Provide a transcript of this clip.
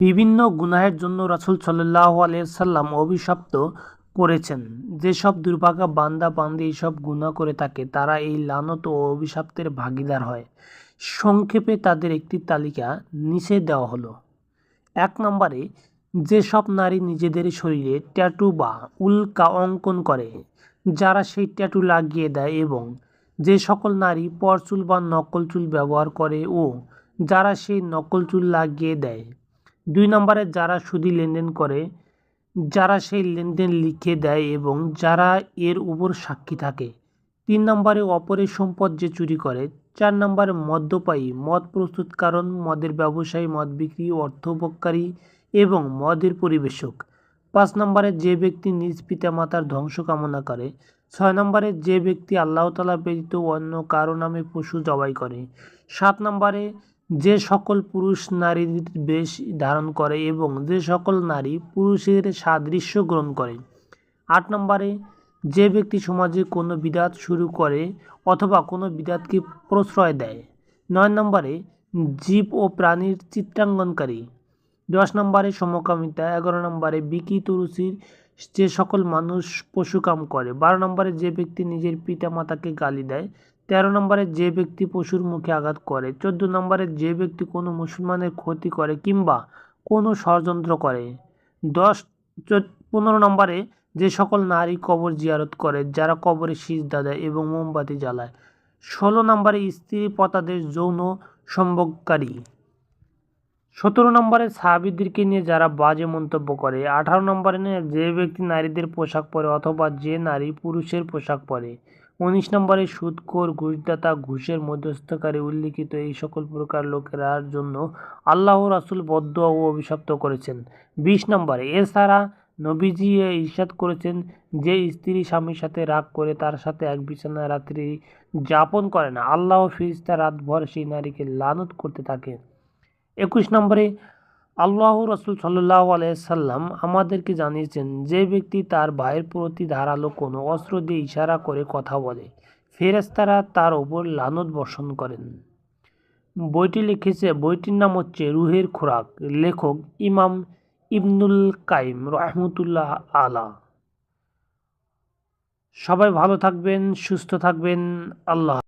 বিভিন্ন গুনাহের জন্য রাসূল সাল্লাল্লাহু আলাইহি সাল্লাম অভিশপ্ত করেছেন। যেসব দুর্ভাগা বান্দা বান্দি এইসব গুনাহ করে থাকে তারা এই লানত ও অভিশাপের ভাগীদার হয়। সংক্ষেপে তাদের একটি তালিকা নিচে দেওয়া হলো। ১ নম্বরে, যেসব নারী নিজেদের শরীরে ট্যাটু বা উল্কা অঙ্কন করে, যারা সেই ট্যাটু লাগিয়ে দেয়, এবং যে সকল নারী পরচুল বা নকল চুল ব্যবহার করে ও যারা সেই নকল চুল লাগিয়ে দেয়। ২ নম্বরে, যারা সুদী লেনদেন করে, যারা সেই লেনদেন লিখে দেয় এবং যারা এর উপর সাক্ষী থাকে। ৩ নম্বরে, অপরের সম্পদ যে চুরি করে। ৪ নম্বরে, মদ্যপায়ী, মদ প্রস্তুতকারক, মদের ব্যবসায়ী, মদ বিক্রি, অর্থ উপভোগকারী এবং মদের পরিবেশক। ৫ নম্বরে, যে ব্যক্তি নিজ পিতামাতার ধ্বংস কামনা করে। ৬ নম্বরে, যে ব্যক্তি আল্লাহ তাআলা ব্যতীত অন্য কারো নামে পশু জবাই করে। ৭ নম্বরে, যে সকল পুরুষ নারীর বেশ ধারণ করে এবং যে সকল নারী পুরুষের সাদৃশ্য গ্রহণ করে। ৮ নম্বরে, যে ব্যক্তি সমাজে কোনো বিদআত শুরু করে অথবা কোনো বিদআতকে প্রশ্রয় দেয়। ৯ নম্বরে, জীব ও প্রাণীর চিত্রাঙ্কনকারী। ১০ নম্বরে, সমকামিতা। ১১ নম্বরে, বিকৃত রুচির যে সকল মানুষ পশুকাম করে। ১২ নম্বরে, যে ব্যক্তি নিজের পিতা মাতাকে গালি দেয়। ১৩ নম্বরে, যে ব্যক্তি পশুর মুখে আঘাত করে। ১৪ নম্বরে, যে ব্যক্তি কোনো মুসলমানের ক্ষতি করে কিংবা কোনো ষড়যন্ত্র করে। ১৫ নম্বরে, যে সকল নারী কবর জিয়ারত করে, যারা কবরে সিজদা দেয় এবং মোমবাতি জ্বালায়। ১৬ নম্বরে, স্ত্রী পতাদের যৌন সম্ভোগকারী। ১৭ নম্বরে, সাহাবীদেরকে নিয়ে যারা বাজে মন্তব্য করে। ১৮ নম্বরে, যে ব্যক্তি নারীদের পোশাক পরে অথবা যে নারী পুরুষের পোশাক পরে। ১৯ নম্বরে, সুদখোর, ঘুষদাতা, ঘুষের মধ্যস্থতাকারী। উল্লিখিত এই সকল প্রকার লোকেরার জন্য আল্লাহ ও রাসূল বদদোয়া ও অভিশপ্ত করেছেন। ২০ নম্বরে, এছাড়া নবীজি ইরশাদ করেছেন, যে স্ত্রী স্বামীর সাথে রাগ করে তার সাথে এক বিছানায় রাত্রি যাপন করে না, আল্লাহ ও ফেরেশতা রাতভর সেই নারীকে লানত করতে থাকে। ২১ নম্বরে, আল্লাহ রাসূল সাল্লাল্লাহু আলাইহি সাল্লাম আমাদেরকে জানিয়েছেন, যে ব্যক্তি তার ভাইয়ের প্রতি ধারালো কোনো অস্ত্র দিয়ে ইশারা করে কথা বলে, ফেরেশতারা তার ওপর লানত বর্ষণ করেন। বইটির নাম হচ্ছে রুহের খোরাক। লেখক ইমাম ইবনুল কাইম রাহমাতুল্লাহ আলাহ। সবাই ভালো থাকবেন, সুস্থ থাকবেন। আল্লাহ।